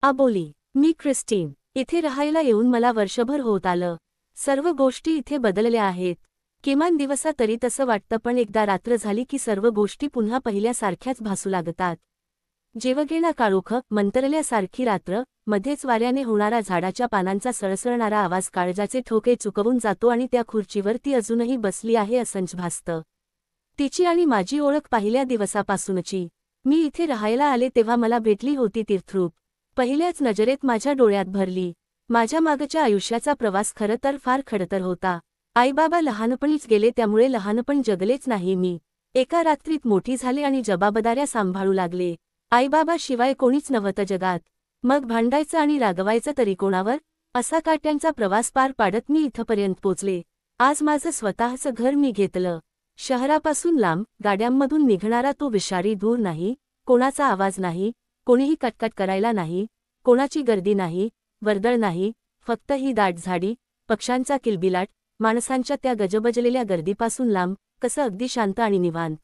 अबोली. मी Christine. इथे राहायला येऊन मला वर्षभर होत आलं. सर्व गोष्टी इथे बदलल्या आहेत. किमान दिवसा तरी तसं वाटतं, पण एकदा रात्र झाली की सर्व गोष्टी पुन्हा पहिल्यासारख्याच भासू लागतात. जेवगेणा काळोख, मंतरल्यासारखी रात्र, मध्येच वाऱ्याने होणारा झाडाच्या पानांचा सळसळणारा आवाज काळजाचे ठोके चुकवून जातो आणि त्या खुर्चीवर ती अजूनही बसली आहे असंच भासतं. तिची आणि माझी ओळख पहिल्या दिवसापासूनची. मी इथे राहायला आले तेव्हा मला भेटली होती तीर्थरूप. पहिल्याच नजरेत माझ्या डोळ्यात भरली. माझ्या मागच्या आयुष्याचा प्रवास खरं तर फार खडतर होता. आईबाबा लहानपणीच गेले, त्यामुळे लहानपण जगलेच नाही मी. एका रात्रीत मोठी झाले आणि जबाबदाऱ्या सांभाळू लागले. आईबाबा शिवाय कोणीच नव्हतं जगात. मग भांडायचं आणि रागवायचं तरी कोणावर, असा काट्यांचा प्रवास पार पाडत मी इथपर्यंत पोचले. आज माझं स्वतःचं घर मी घेतलं. शहरापासून लांब, गाड्यांमधून निघणारा तो विषारी धूर नाही, कोणाचा आवाज नाही, कोणीही कटकट करायला नाही, कोणाची गर्दी नाही, वर्दळ नाही, फक्त ही दाट झाडी, पक्ष्यांचा किलबिलाट, माणसांच्या त्या गजबजलेल्या गर्दीपासून लांब, कसं अगदी शांत आणि निवांत.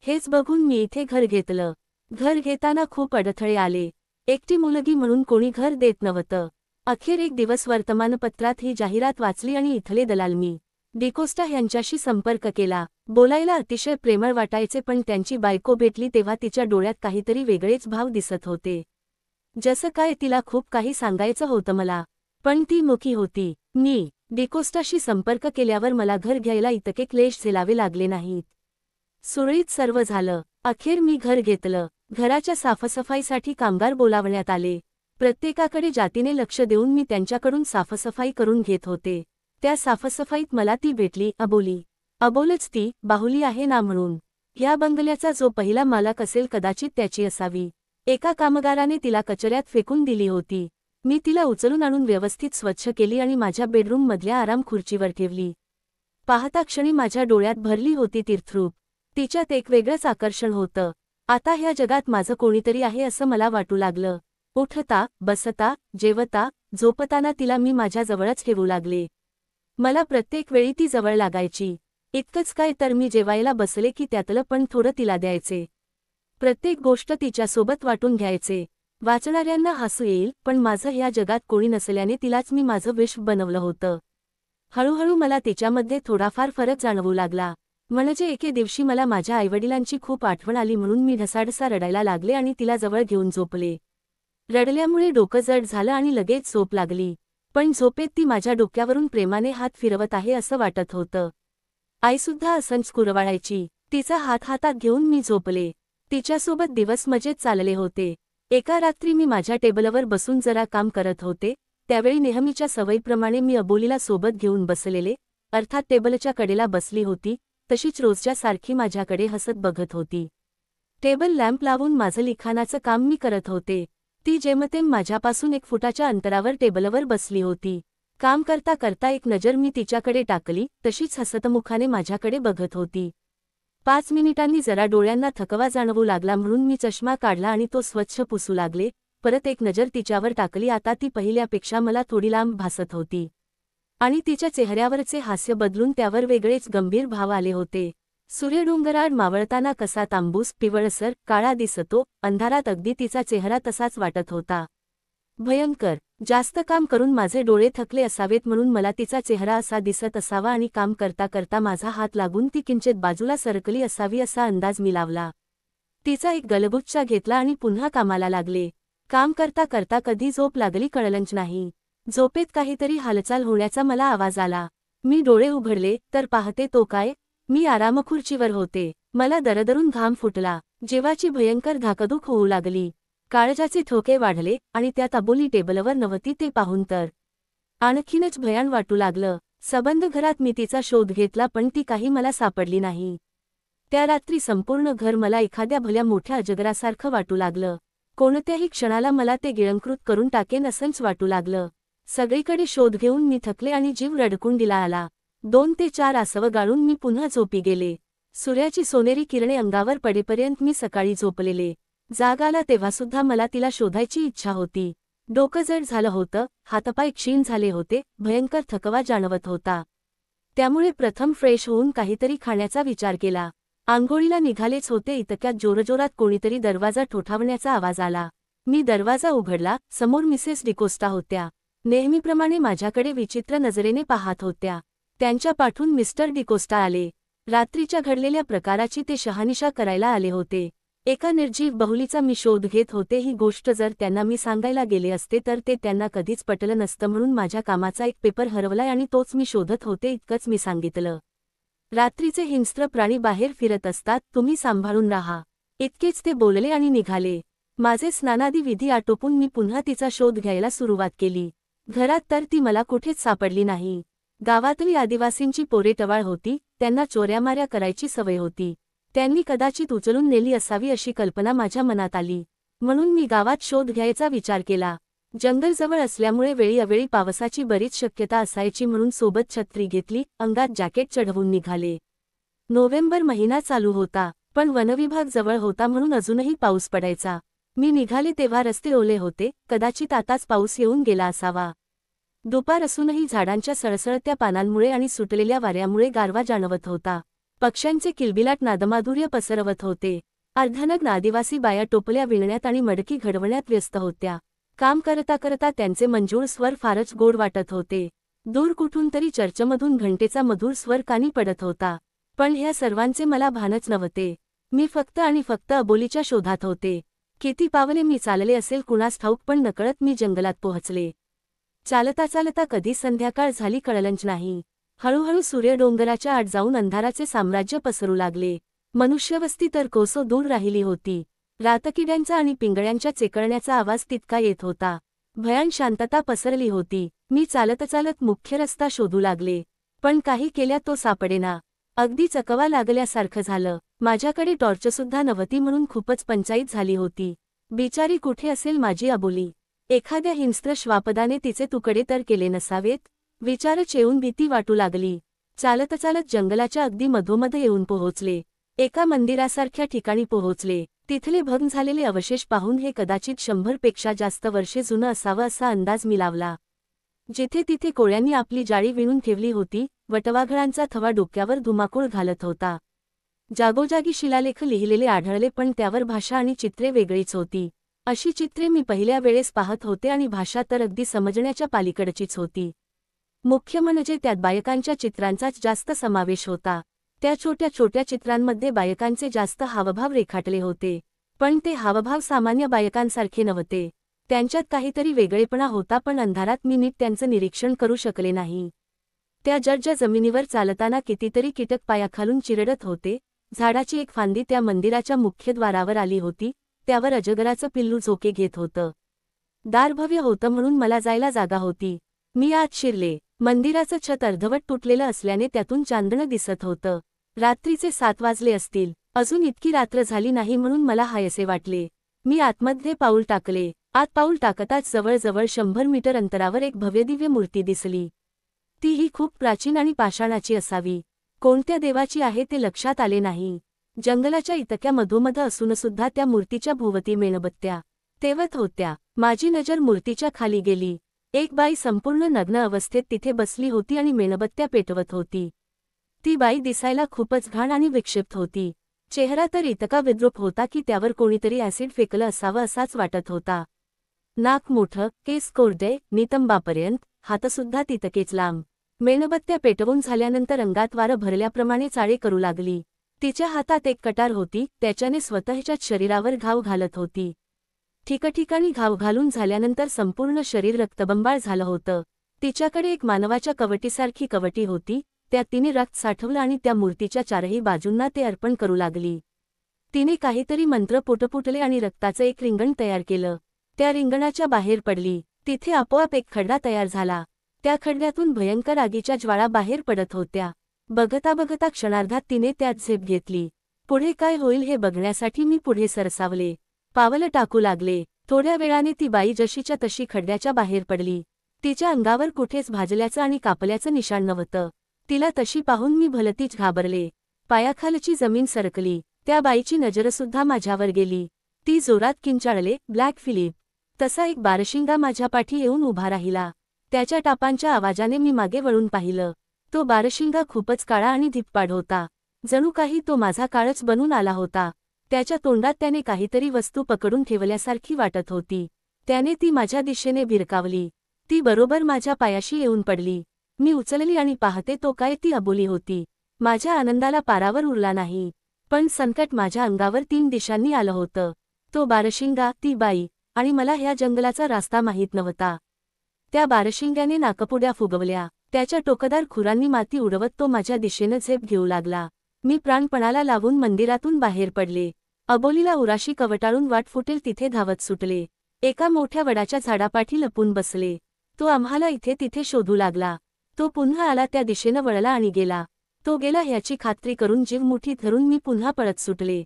हेच बघून मी इथे घर घेतलं. घर घेताना खूप अडथळे आले. एकटी मुलगी म्हणून कोणी घर देत नव्हतं. अखेर एक दिवस वर्तमानपत्रात ही जाहिरात वाचली आणि इथले दलाल मी डिकोस्टा यांच्याशी संपर्क केला. बोलायला अतिशय प्रेमळ वाटायचे, पण त्यांची बायको भेटली तेव्हा तिच्या डोळ्यात काहीतरी वेगळेच भाव दिसत होते. जसं काय तिला खूप काही सांगायचं होतं मला, पण ती मुकी होती. मी डिकोस्टाशी संपर्क केल्यावर मला घर घ्यायला इतके क्लेश झेलावे लागले नाहीत. सुरळीत सर्व झालं. अखेर मी घर घेतलं. घराच्या साफसफाईसाठी कामगार बोलावण्यात आले. प्रत्येकाकडे जातीने लक्ष देऊन मी त्यांच्याकडून साफसफाई करून घेत होते. त्या साफसफाईत मला ती भेटली, अबोली. अबोलच ती, बाहुली आहे ना म्हणून. ह्या बंगल्याचा जो पहिला मालक असेल कदाचित त्याची असावी. एका कामगाराने तिला कचऱ्यात फेकून दिली होती. मी तिला उचलून आणून व्यवस्थित स्वच्छ केली आणि माझ्या बेडरूम मधल्या आराम खुर्चीवर ठेवली. पाहता क्षणी माझ्या डोळ्यात भरली होती तीर्थरूप. तिच्यात एक वेगळंच आकर्षण होतं. आता ह्या जगात माझं कोणीतरी आहे असं मला वाटू लागलं. उठता, बसता, जेवता, झोपताना तिला मी माझ्या जवळच ठेवू लागले. मला प्रत्येक वेळी ती जवळ लागायची. इतकंच काय तर मी जेवायला बसले की त्यातलं पण थोडं तिला द्यायचे. प्रत्येक गोष्ट तिच्यासोबत वाटून घ्यायचे. वाचणाऱ्यांना हसू येईल, पण माझं ह्या जगात कोणी नसल्याने तिलाच मी माझं विश्व बनवलं होतं. हळूहळू मला तिच्यामध्ये थोडाफार फरक जाणवू लागला. म्हणजे एके दिवशी मला माझ्या आईवडिलांची खूप आठवण आली म्हणून मी ढसाढसा रडायला लागले आणि तिला जवळ घेऊन झोपले. रडल्यामुळे डोकं जड झालं आणि लगेच झोप लागली. पण झोपेत ती माझ्या डोक्यावरून प्रेमाने हात फिरवत आहे असं वाटत होतं. आईसुद्धा असंच कुरवाळायची. तिचा हात हातात घेऊन मी झोपले. तिच्यासोबत दिवस मजेत चालले होते. एका रात्री मी माझ्या टेबलवर बसून जरा काम करत होते. त्यावेळी नेहमीच्या सवयीप्रमाणे मी अबोलीला सोबत घेऊन बसलेले, अर्थात टेबलच्या कडेला बसली होती, तशीच रोजच्या सारखी माझ्याकडे हसत बघत होती. टेबल लॅम्प लावून माझं लिखाणाचं काम मी करत होते. ती जेमतेम माझ्यापासून 1 फुटाच्या अंतरावर टेबलवर बसली होती. काम करता करता एक नजर मी तिच्याकडे टाकली, तशीच हसतमुखाने माझ्याकडे बघत होती. 5 मिनिटांनी जरा डोळ्यांना थकवा जाणवू लागला म्हणून मी चष्मा काढला आणि तो स्वच्छ पुसू लागले. परत एक नजर तिच्यावर टाकली. आता ती पहिल्यापेक्षा मला थोडी लांब भासत होती आणि तिच्या चेहऱ्यावरचे हास्य बदलून त्यावर वेगळेच गंभीर भाव आले होते. सूर्यडोंगराळ मावळताना कसा तांबूस, पिवळसर, काळा दिसतो, अंधारात अगदी तिचा चेहरा तसाच वाटत होता. भयंकर. जास्त काम करून माझे डोळे थकले असावेत म्हणून मला तिचा चेहरा असा दिसत असावा आणि काम करता करता माझा हात लागून ती किंचित बाजूला सरकली असावी असा अंदाज मी लावला. तिचा एक गलगुच्चा घेतला आणि पुन्हा कामाला लागले. काम करता करता कधी झोप लागली कळलंच नाही. झोपेत काहीतरी हालचाल होण्याचा मला आवाज आला. मी डोळे उघडले तर पाहते तो काय, मी आरामखुर्चीवर होते. मला दरदरून घाम फुटला. जीवाची भयंकर धाकधूक होऊ लागली. काळजाचे ठोके वाढले आणि त्यात अबोली टेबलवर नव्हती ते पाहून तर आणखीनच भयान वाटू लागलं. सबंध घरात मी तिचा शोध घेतला पण ती काही मला सापडली नाही. त्या रात्री संपूर्ण घर मला एखाद्या भल्या मोठ्या अजगरासारखं वाटू लागलं. कोणत्याही क्षणाला मला ते गिळंकृत करून टाकेन असंच वाटू लागलं. सगळीकडे शोध घेऊन मी थकले आणि जीव रडकुंडीला आला. 2 ते 4 आसव गाळून मी पुन्हा झोपी गेले. सूर्याची सोनेरी किरणे अंगावर पडेपर्यंत मी सकाळी झोपलेले. जाग आला तेव्हासुद्धा मला तिला शोधायची इच्छा होती. डोकं जड झालं होतं, हातपाय क्षीण झाले होते, भयंकर थकवा जाणवत होता. त्यामुळे प्रथम फ्रेश होऊन काहीतरी खाण्याचा विचार केला. आंघोळीला निघालेच होते इतक्यात जोरजोरात कोणीतरी दरवाजा ठोठावण्याचा आवाज आला. मी दरवाजा उघडला, समोर मिसेस डिकोस्टा होत्या. नेहमीप्रमाणे माझ्याकडे विचित्र नजरेने पाहत होत्या. त्यांच्या पाठून मिस्टर डिकोस्टा आले. रात्रीच्या घडलेल्या प्रकाराची ते शहानिशा करायला आले होते. एका निर्जीव बहुलीचा मी शोध घेत होते. ही गोष्ट जर त्यांना मी सांगायला गेले असते तर ते त्यांना कधीच पटलं नसतं, म्हणून माझ्या कामाचा एक पेपर हरवलाय आणि तोच मी शोधत होते इतकंच मी सांगितलं. रात्रीचे हिंस्त्र प्राणी बाहेर फिरत असतात, तुम्ही सांभाळून राहा. इतकेच ते बोलले आणि निघाले. माझे स्नानादी विधी आटोपून मी पुन्हा तिचा शोध घ्यायला सुरुवात केली. घरात तर ती मला कुठेच सापडली नाही. गावातली आदिवासींची पोरे टवाळ होती, त्यांना चोऱ्यामाऱ्या करायची सवय होती. त्यांनी कदाचित उचलून नेली असावी अशी कल्पना माझ्या मनात आली. म्हणून मी गावात शोध घ्यायचा विचार केला. जंगल जवळ असल्यामुळे वेळी अवेळी पावसाची बरीच शक्यता असायची, म्हणून सोबत छत्री घेतली, अंगात जॅकेट चढवून निघाले. नोव्हेंबर महिना चालू होता, पण वनविभाग जवळ होता म्हणून अजूनही पाऊस पडायचा. मी निघाले तेव्हा रस्ते ओले होते, कदाचित आताच पाऊस येऊन गेला असावा. दुपार असूनही झाडांच्या सळसळत्या पानांमुळे आणि सुटलेल्या वाऱ्यामुळे गारवा जाणवत होता. पक्ष्यांचे किलबिलाट नादमाधुर्य पसरवत होते. अर्धनग्न आदिवासी बाया टोपल्या विणण्यात आणि मडकी घडवण्यात व्यस्त होत्या. काम करता करता त्यांचे मंजूळ स्वर फारच गोड वाटत होते. दूर कुठून तरी चर्चमधून घंटेचा मधुर स्वर कानी पडत होता. पण ह्या सर्वांचे मला भानच नव्हते. मी फक्त आणि फक्त अबोलीच्या शोधात होते. किती पावले मी चालले असेल कुणास ठाऊक, पण नकळत मी जंगलात पोहोचले. चालता चालता कधी संध्याकाळ झाली कळलंच नाही. हळूहळू सूर्य डोंगराच्या आड जाऊन अंधाराचे साम्राज्य पसरू लागले. मनुष्यवस्ती तर कोसो दूर राहिली होती. रातकिड्यांचा आणि पिंगळ्यांच्या चेकळण्याचा आवाज तितका येत होता. भयान शांतता पसरली होती. मी चालत चालत मुख्य रस्ता शोधू लागले, पण काही केल्या तो सापडेना. अगदी चकवा लागल्यासारखं झालं. माझ्याकडे टॉर्चसुद्धा नव्हती, म्हणून खूपच पंचाईत झाली होती. बिचारी कुठे असेल माझी अबोली? एखाद्या हिंस्त्र श्वापदाने तिचे तुकडे तर केले नसावेत? विचारच येऊन भीती वाटू लागली. चालत चालत जंगलाच्या अगदी मधोमध येऊन पोहोचले. एका मंदिरासारख्या ठिकाणी पोहोचले. तिथले भंग झालेले अवशेष पाहून हे कदाचित 100 पेक्षा जास्त वर्षे जुनं असावं असा अंदाज मी लावला. जिथे तिथे कोळ्यांनी आपली जाळी विणून ठेवली होती. वटवाघळांचा थवा डोक्यावर धुमाकूळ घालत होता. जागोजागी शिलालेख लिहिलेले आढळले, पण त्यावर भाषा आणि चित्रे वेगळीच होती. अशी चित्रे मी पहिल्या वेळेस पाहत होते आणि भाषा तर अगदी समजण्याच्या पालीकडचीच होती. मुख्य म्हणजे त्यात बायकांच्या चित्रांचाच जास्त समावेश होता. त्या छोट्या छोट्या चित्रांमध्ये बायकांचे जास्त हावभाव रेखाटले होते, पण ते हावभाव सामान्य बायकांसारखे नव्हते. त्यांच्यात काहीतरी वेगळेपणा होता, पण अंधारात मी नीट त्यांचं निरीक्षण करू शकले नाही. त्या जर्ज जमिनीवर चालताना कितीतरी कीटक पायाखालून चिरडत होते. झाडाची एक फांदी त्या मंदिराच्या मुख्यद्वारावर आली होती. त्यावर अजगराचं पिल्लू झोके घेत होतं. दार भव्य होतं म्हणून मला जायला जागा होती. मी आत शिरले. मंदिराचं छत अर्धवट तुटलेलं असल्याने त्यातून चांदणं दिसत होतं. रात्रीचे 7 वाजले असतील. अजून इतकी रात्र झाली नाही म्हणून मला हायसे वाटले. मी आतमध्ये पाऊल टाकले. आत पाऊल टाकताच जवळजवळ 100 मीटर अंतरावर एक भव्यदिव्य मूर्ती दिसली. तीही खूप प्राचीन आणि पाषाणाची असावी. कोणत्या देवाची आहे ते लक्षात आले नाही. जंगलाच्या इतक्या मधोमध असूनसुद्धा त्या मूर्तीच्या भोवती मेणबत्त्या तेवत होत्या. माझी नजर मूर्तीच्या खाली गेली. एक बाई संपूर्ण नग्न अवस्थेत तिथे बसली होती आणि मेणबत्त्या पेटवत होती. ती बाई दिसायला खूपच घाण आणि विक्षिप्त होती. चेहरा तर इतका विद्रूप होता की त्यावर कोणीतरी ॲसिड फेकलं असावं असाच वाटत होता. नाक मोठं, केस कोरडे, नितंबापर्यंत, हातसुद्धा तितकेच लांब. मेणबत्त्या पेटवून झाल्यानंतर अंगात वारं भरल्याप्रमाणे चाळे करू लागली. तिच्या हातात एक कटार होती, त्याच्याने स्वतःच्याच शरीरावर घाव घालत होती. ठिकठिकाणी घाव घालून झाल्यानंतर संपूर्ण शरीर रक्तबंबाळ झालं होतं. तिच्याकडे एक मानवाच्या कवटीसारखी कवटी होती. त्यात तिने रक्त साठवलं आणि त्या मूर्तीच्या चारही बाजूंना ते अर्पण करू लागली. तिने काहीतरी मंत्र पुटपुटले आणि रक्ताचं एक रिंगण तयार केलं. त्या रिंगणाच्या बाहेर पडली. तिथे आपोआप एक खड्डा तयार झाला. त्या खड्ड्यातून भयंकर आगीच्या ज्वाळा बाहेर पडत होत्या. बघता बघता क्षणार्धात तिने त्यात झेप घेतली. पुढे काय होईल हे बघण्यासाठी मी पुढे सरसावले. पावलं टाकू लागले. थोड्या वेळाने ती बाई जशीच्या तशी खड्ड्याच्या बाहेर पडली. तिच्या अंगावर कुठेच भाजल्याचं आणि कापल्याचं निशाण नव्हतं. तिला तशी पाहून मी भलतीच घाबरले. पायाखालची जमीन सरकली. त्या बाईची नजरसुद्धा माझ्यावर गेली. ती जोरात किंचाळले, ब्लॅक फिलिप. तसा एक बारशिंगा माझ्या पाठी येऊन उभा राहिला. त्याच्या टापांच्या आवाजाने मी मागे वळून पाहिलं. तो बारशिंगा खूपच काळा आणि धिप्पाड होता. जणू काही तो माझा काळच बनून आला होता. त्याच्या तोंडात त्याने काहीतरी वस्तू पकडून ठेवल्यासारखी वाटत होती. त्याने ती माझ्या दिशेने भिरकावली. ती बरोबर माझ्या पायाशी येऊन पडली. मी उचलली आणि पाहते तो काय ती अबोली होती. माझ्या आनंदाला पारावर उरला नाही. पण संकट माझ्या अंगावर 3 दिशांनी आलं होतं. तो बारशिंगा, ती बाई, आणि मला ह्या जंगलाचा रास्ता माहीत नव्हता. त्या बारशिंग्याने नाकपुड्या फुगवल्या. त्याच्या टोकदार खुरांनी माती उडवत तो माझ्या दिशेनं झेप घेऊ लागला. मी प्राणपणाला लावून मंदिरातून बाहेर पडले. अबोलीला उराशी कवटाळून वाट फुटेल तिथे धावत सुटले. एका मोठ्या वडाच्या झाडापाठी लपून बसले. तो आम्हाला इथे तिथे शोधू लागला. तो पुन्हा आला त्या दिशेनं वळला आणि गेला. तो गेला ह्याची खात्री करून जीव मुठीत धरून मी पुन्हा पळत सुटले.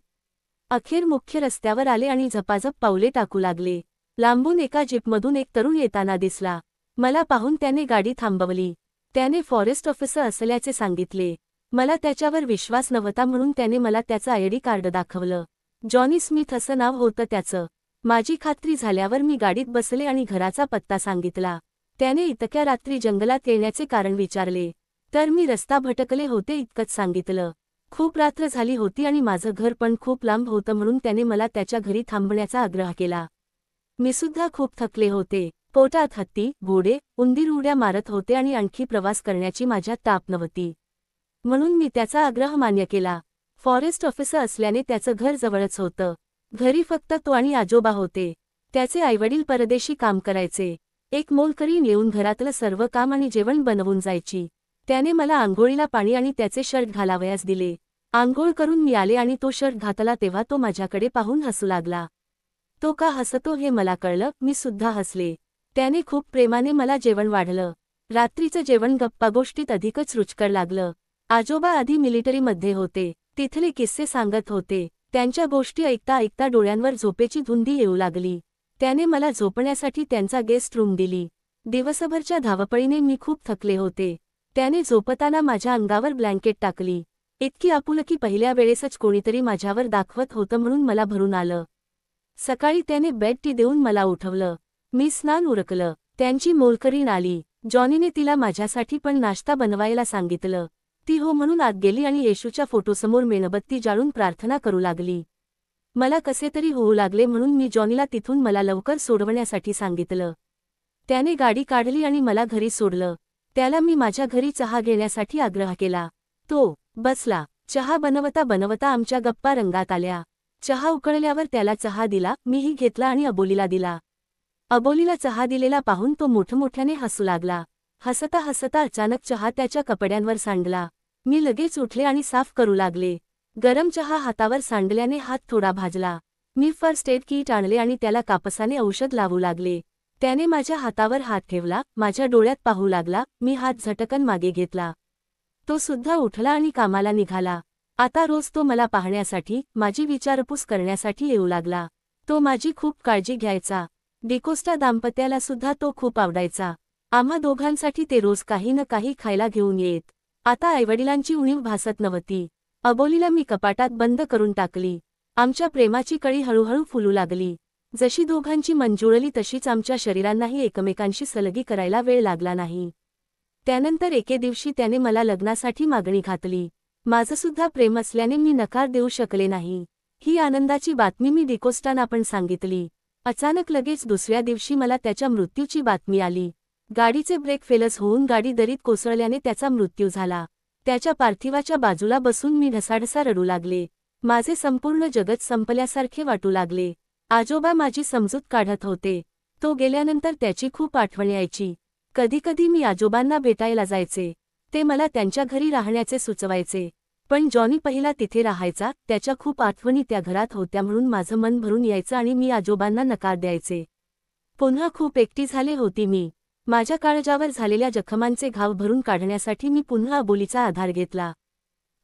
अखेर मुख्य रस्त्यावर आले आणि झपाझप पावले टाकू लागले. लांबून एका जीपमधून एक तरुण येताना दिसला. मला पाहून त्याने गाडी थांबवली. त्याने फॉरेस्ट ऑफिसर असल्याचे सांगितले. मला त्याच्यावर विश्वास नव्हता म्हणून त्याने मला त्याचं आयडी कार्ड दाखवलं. जॉनी स्मिथ असं नाव होतं त्याचं. माझी खात्री झाल्यावर मी गाडीत बसले आणि घराचा पत्ता सांगितला. त्याने इतक्या रात्री जंगलात येण्याचे कारण विचारले. तर मी रस्ता भटकले होते इतकंच सांगितलं. खूप रात्र झाली होती आणि माझं घर पण खूप लांब होतं म्हणून त्याने मला त्याच्या घरी थांबण्याचा आग्रह केला. मी सुद्धा खूप थकले होते. पोटात हत्ती, घोडे, उंदीर उड्या मारत होते आणि आणखी प्रवास करण्याची माझ्यात ताप नव्हती. म्हणून मी त्याचा आग्रह मान्य केला. फॉरेस्ट ऑफिसर असल्याने त्याचं घर जवळच होतं. घरी फक्त तो आणि आजोबा होते. त्याचे आईवडील परदेशी काम करायचे. एक मोलकरीण येऊन घरातलं सर्व काम आणि जेवण बनवून जायची. त्याने मला आंघोळीला पाणी आणि त्याचे शर्ट घालावयास दिले. आंघोळ करून मी आले आणि तो शर्ट घातला तेव्हा तो माझ्याकडे पाहून हसू लागला. तो का हसतो हे मला कळलं. मी सुद्धा हसले. त्याने खूप प्रेमाने मला जेवण वाढलं. रात्रीचं जेवण गप्पागोष्टीत अधिकच रुचकर लागलं. आजोबा आधी मिलिटरीमध्ये होते. तिथले किस्से सांगत होते. त्यांच्या गोष्टी ऐकता ऐकता डोळ्यांवर झोपेची धुंदी येऊ लागली. त्याने मला झोपण्यासाठी त्यांचा गेस्ट रूम दिली. दिवसभरच्या धावपळीने मी खूप थकले होते. त्याने झोपताना माझ्या अंगावर ब्लँकेट टाकली. इतकी आपुलकी पहिल्या वेळेसच कोणीतरी माझ्यावर दाखवत होतं म्हणून मला भरून आलं. सकाळी त्याने बेड टी देऊन मला उठवलं. मी स्नान उरकलं. त्यांची मोलकरीण आली. जॉनीने तिला माझ्यासाठी पण नाश्ता बनवायला सांगितलं. ती हो म्हणून आत गेली आणि येशूच्या फोटोसमोर मेणबत्ती जाळून प्रार्थना करू लागली. मला कसे तरी होऊ लागले म्हणून मी जॉनीला तिथून मला लवकर सोडवण्यासाठी सांगितलं. त्याने गाडी काढली आणि मला घरी सोडलं. त्याला मी माझ्या घरी चहा घेण्यासाठी आग्रह केला. तो बसला. चहा बनवता बनवता आमच्या गप्पा रंगात आल्या. चहा उकळल्यावर त्याला चहा दिला. मीही घेतला आणि अबोलीला दिला. अबोलीला चहा दिलेला पाहून तो मोठमोठ्याने हसू लागला. हसता हसता अचानक चहा त्याच्या कपड्यांवर सांडला. मी लगेच उठले आणि साफ करू लागले. गरम चहा हातावर सांडल्याने हात थोडा भाजला. मी फर्स्ट एड किट आणले आणि त्याला कापसाने औषध लावू लागले. त्याने माझ्या हातावर हात ठेवला. माझ्या डोळ्यात पाहू लागला. मी हात झटकन मागे घेतला. तो सुद्धा उठला आणि कामाला निघाला. आता रोज तो मला पाहण्यासाठी, माझी विचारपूस करण्यासाठी येऊ लागला. तो माझी खूप काळजी घ्यायचा. डिकोस्टा दाम्पत्याला सुद्धा तो खूप आवडायचा. आम्हा दोघांसाठी ते रोज काही न काही खायला घेऊन येत. आता आईवडिलांची उणीव भासत नव्हती. अबोलीला मी कपाटात बंद करून टाकली. आमच्या प्रेमाची कळी हळूहळू फुलू लागली. जशी दोघांची मन जुळली तशीच आमच्या शरीरांनाही एकमेकांशी सलगी करायला वेळ लागला नाही. त्यानंतर एके दिवशी त्याने मला लग्नासाठी मागणी घातली. माझं सुद्धा प्रेम असल्याने मी नकार देऊ शकले नाही. ही आनंदाची बातमी मी डिकोस्टाना पण सांगितली. अचानक लगेच दुसऱ्या दिवशी मला त्याच्या मृत्यूची बातमी आली. गाडीचे ब्रेक फेलच होऊन गाडी दरीत कोसळल्याने त्याचा मृत्यू झाला. त्याच्या पार्थिवाच्या बाजूला बसून मी ढसाढसा रडू लागले. माझे संपूर्ण जगत संपल्यासारखे वाटू लागले. आजोबा माझी समजूत काढत होते. तो गेल्यानंतर त्याची खूप आठवण यायची. कधीकधी मी आजोबांना भेटायला जायचे. ते मला त्यांच्या घरी राहण्याचे सुचवायचे. पण जॉनी पहिला तिथे राहायचा. त्याच्या खूप आठवणी त्या घरात होत्या म्हणून माझं मन भरून यायचं आणि मी आजोबांना नकार द्यायचे. पुन्हा खूप एकटी झाले होती मी. माझ्या काळजावर झालेल्या जखमांचे घाव भरून काढण्यासाठी मी पुन्हा अबोलीचा आधार घेतला.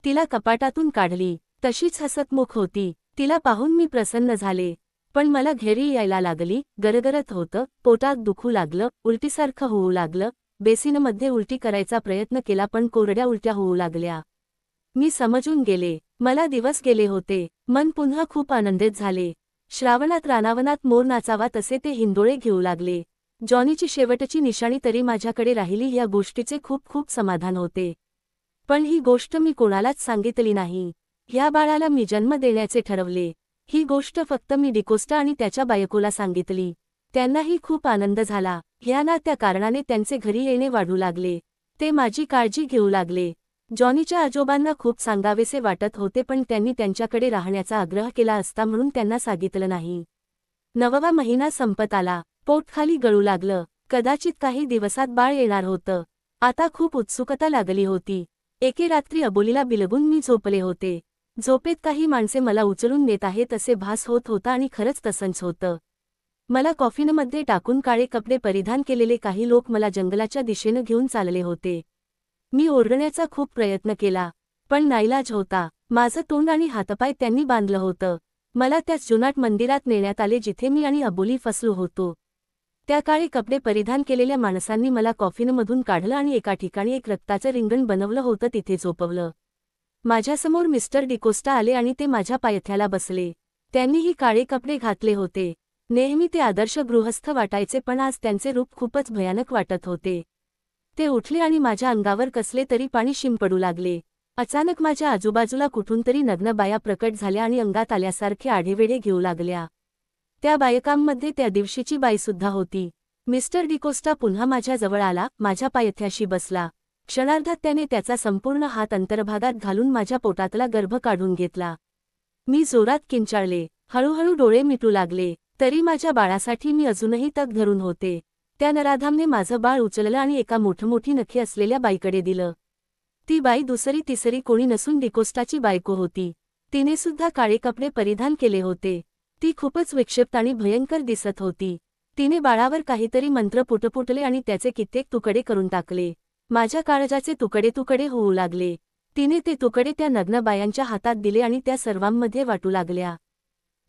तिला कपाटातून काढली. तशीच हसतमुख होती. तिला पाहून मी प्रसन्न झाले. पण मला घेरी यायला लागली. गरगरत होतं. पोटात दुखू लागलं. उलटीसारखं होऊ लागलं. बेसिनमध्ये उलटी करायचा प्रयत्न केला पण कोरड्या उलट्या होऊ लागल्या. मी समजून गेले. मला दिवस गेले होते. मन पुन्हा खूप आनंदित झाले. श्रावणात रानावनात मोर नाचावा तसे ते हिंदोळे घेऊ लागले. जॉनीची शेवटची निशाणी तरी माझ्याकडे राहिली या गोष्टीचे खूप खूप समाधान होते. पण ही गोष्ट मी कोणालाच सांगितली नाही. ह्या बाळाला मी जन्म देण्याचे ठरवले. ही गोष्ट फक्त मी डिकोस्टा आणि त्याच्या बायकोला सांगितली. त्यांनाही खूप आनंद झाला. ह्या त्या कारणाने त्यांचे घरी येणे वाढू लागले. ते माझी काळजी घेऊ लागले. जॉनीच्या आजोबांना खूप सांगावेसे वाटत होते पण त्यांनी त्यांच्याकडे राहण्याचा आग्रह केला असता म्हणून त्यांना सांगितलं नाही. 9वा महिना संपत आला. पोट खाली गळू लागलं. कदाचित काही दिवसात बाळ येणार होतं. आता खूप उत्सुकता लागली होती. एके रात्री अबोलीला बिलगून मी झोपले होते. झोपेत काही माणसे मला उचलून नेत आहेत असे भास होत होता आणि खरंच तसंच होतं. मला कॉफिनमध्ये टाकून काळे कपडे परिधान केलेले काही लोक मला जंगलाच्या दिशेनं घेऊन चालले होते. मी ओरडण्याचा खूप प्रयत्न केला, पण नाईलाज होता. माझं तोंड आणि हातपाय त्यांनी बांधलं होतं. मला त्याच जुनाट मंदिरात नेण्यात आले जिथे मी आणि अबोली फसलो होतो. त्या काळे कपडे परिधान केलेल्या माणसांनी मला कॉफिनमधून काढलं आणि एका ठिकाणी एक रक्ताचं रिंगण बनवलं होतं तिथे झोपवलं. माझ्यासमोर मिस्टर डिकोस्टा आले आणि ते माझ्या पायथ्याला बसले. त्यांनीही काळे कपडे घातले होते. नेहमी ते आदर्श गृहस्थ वाटायचे पण आज त्यांचे रूप खूपच भयानक वाटत होते. ते उठले आणि माझ्या अंगावर कसले तरी पाणी शिंपडू लागले. अचानक माझ्या आजूबाजूला कुठून तरी नग्न बाया प्रकट झाल्या आणि अंगात आल्यासारखे आढेवेढे घेऊ लागल्या. त्या बायकांमध्ये त्या दिवशीची बाईसुद्धा होती. मिस्टर डिकोस्टा पुन्हा माझ्या जवळ आला, माझ्या पायथ्याशी बसला. क्षणार्धात त्याने त्याचा संपूर्ण हात अंतर्भागात घालून माझ्या पोटातला गर्भ काढून घेतला. मी जोरात किंचाळले. हळूहळू डोळे मिटू लागले. तरी माझ्या बाळासाठी मी अजूनही तग धरून होते. त्या नराधामने माझं बाळ उचललं आणि एका मोठमोठी नखे असलेल्या बाईकडे दिलं. ती बाई दुसरी तिसरी कोणी नसून डिकोस्टाची बायको होती. तिने सुद्धा काळे कपडे परिधान केले होते. ती खूपच विक्षिप्त आणि भयंकर दिसत होती. तिने बाळावर काहीतरी मंत्र पुटपुटले आणि त्याचे कित्येक तुकडे करून टाकले. माझ्या काळजाचे तुकडे तुकडे होऊ लागले. तिने ते तुकडे त्या नग्न बायांच्या हातात दिले आणि त्या सर्वांमध्ये वाटू लागल्या.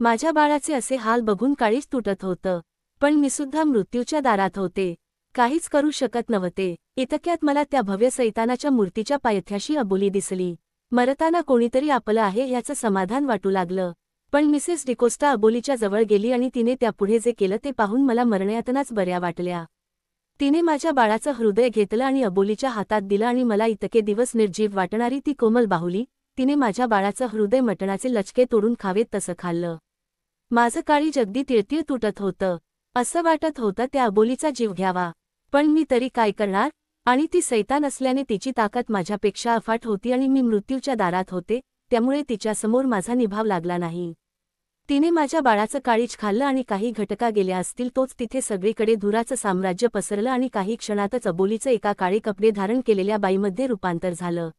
माझ्या बाळाचे असे हाल बघून काळीच तुटत होतं. पण मी सुद्धा मृत्यूच्या दारात होते. काहीच करू शकत नव्हते. इतक्यात मला त्या भव्य सैतानाच्या मूर्तीच्या पायथ्याशी अबोली दिसली. मरताना कोणीतरी आपलं आहे ह्याचं समाधान वाटू लागलं. पण मिसेस डिकोस्टा अबोलीच्या जवळ गेली आणि तिने त्यापुढे जे केलं ते पाहून मला मरण्यातच बऱ्या वाटल्या. तिने माझ्या बाळाचं हृदय घेतलं आणि अबोलीच्या हातात दिलं आणि मला इतके दिवस निर्जीव वाटणारी ती कोमल बाहुली, तिने माझ्या बाळाचं हृदय मटणाचे लचके तोडून खावेत तसं खाल्लं. माझं काळीज अगदी तिळतिळ तुटत होतं. असं वाटत होतं त्या अबोलीचा जीव घ्यावा. पण मी तरी काय करणार? आणि ती सैतान असल्याने तिची ताकद माझ्यापेक्षा अफाट होती आणि मी मृत्यूच्या दारात होते, त्यामुळे तिच्यासमोर माझा निभाव लागला नाही. तिने माझ्या बाळाचं काळीज खाल्लं आणि काही घटका गेल्या असतील तोच तिथे सगळीकडे धुराचं साम्राज्य पसरलं आणि काही क्षणातच अबोलीचं एका काळे कपडे धारण केलेल्या बाईमध्ये रूपांतर झालं.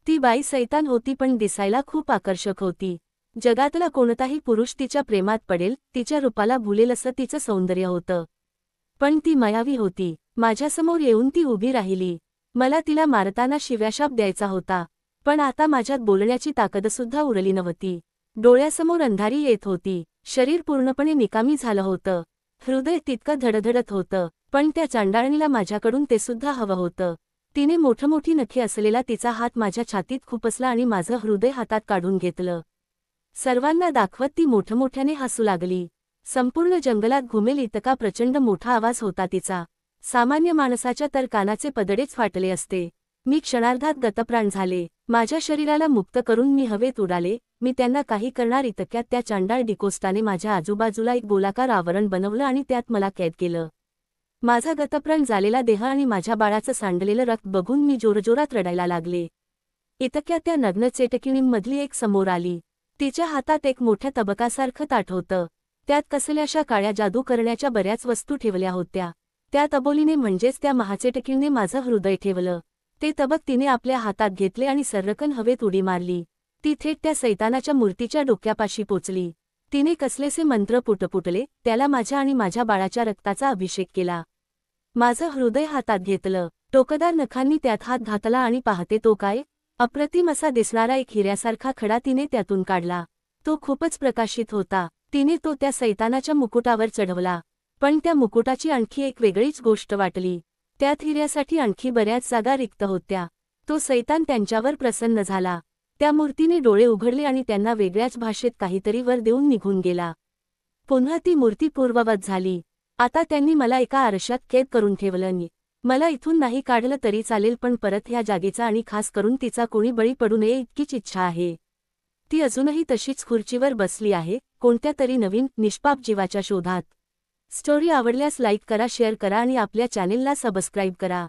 ती बाई सैतान होती पण दिसायला खूप आकर्षक होती. जगातला कोणताही पुरुष तिच्या प्रेमात पडेल, तिच्या रूपाला भुलेल असं तिचं सौंदर्य होतं. पण ती मायावी होती. माझ्यासमोर येऊन ती उभी राहिली. मला तिला मारताना शिव्याशाप द्यायचा होता, पण आता माझ्यात बोलण्याची ताकदसुद्धा उरली नव्हती. डोळ्यासमोर अंधारी येत होती. शरीर पूर्णपणे निकामी झालं होतं. हृदय तितकं धडधडत होतं, पण त्या चांडाळणीला माझ्याकडून ते सुद्धा हवं होतं. तिने मोठमोठी नखे असलेला तिचा हात माझ्या छातीत खुपसला आणि माझं हृदय हातात काढून घेतलं. सर्वांना दाखवत ती मोठमोठ्याने हसू लागली. संपूर्ण जंगलात घुमेल इतका प्रचंड मोठा आवाज होता तिचा. सामान्य माणसाच्या तर कानाचे पदडेच फाटले असते. मी क्षणार्धात गतप्राण झाले. माझ्या शरीराला मुक्त करून मी हवेत उडाले. मी त्यांना काही करणार इतक्यात त्या चांडाळ डिकोस्टाने माझ्या आजूबाजूला एक गोलाकार आवरण बनवलं आणि त्यात मला कैद केलं. माझा गतप्राण झालेला देह आणि माझ्या बाळाचं सांडलेलं रक्त बघून मी जोरजोरात रडायला लागले. इतक्यात त्या नग्न चेटकिणींमधली एक समोर आली. तिच्या हातात एक मोठ्या तबकासारखं ताट होतं. त्यात कसल्याशा काळ्या जादू करण्याच्या बऱ्याच वस्तू ठेवल्या होत्या. त्यात अबोलीने म्हणजेच त्या महाचेटकिणीने माझं हृदय ठेवलं. ते तबक तिने आपल्या हातात घेतले आणि सर्रकन हवेत उडी मारली. ती थेट त्या सैतानाच्या मूर्तीच्या डोक्यापाशी पोचली. तिने कसलेसे मंत्र पुटपुटले, त्याला माझ्या आणि माझ्या बाळाच्या रक्ताचा अभिषेक केला. माझं हृदय हातात घेतलं. टोकदार नखांनी त्यात हात घातला आणि पाहते तो काय, अप्रतिम असा दिसणारा एक हिऱ्यासारखा खडा तिने त्यातून काढला. तो खूपच प्रकाशित होता. तिने तो त्या सैतानाच्या मुकुटावर चढवला. पण त्या मुकुटाची आणखी एक वेगळीच गोष्ट वाटली. त्यात हिऱ्यासाठी आणखी बऱ्याच जागा रिक्त होत्या. तो सैतान त्यांच्यावर प्रसन्न झाला. त्या मूर्तीने डोळे उघडले आणि त्यांना वेगळ्याच भाषेत काहीतरी वर देऊन निघून गेला. पुन्हा ती मूर्ती पूर्ववत झाली. आता त्यांनी मला एका आरशात कैद करून ठेवलं. मला इथून नाही काढलं तरी चालेल पण परत ह्या जागेचा आणि खास करून तिचा कोणी बळी पडू नये इतकीच इच्छा आहे. ती अजूनही तशीच खुर्चीवर बसली आहे, कोणत्या तरी नवीन, निष्पाप जीवाच्या शोधात. स्टोरी आवडल्यास लाईक करा, शेअर करा आणि आपल्या चॅनेलला सबस्क्राईब करा.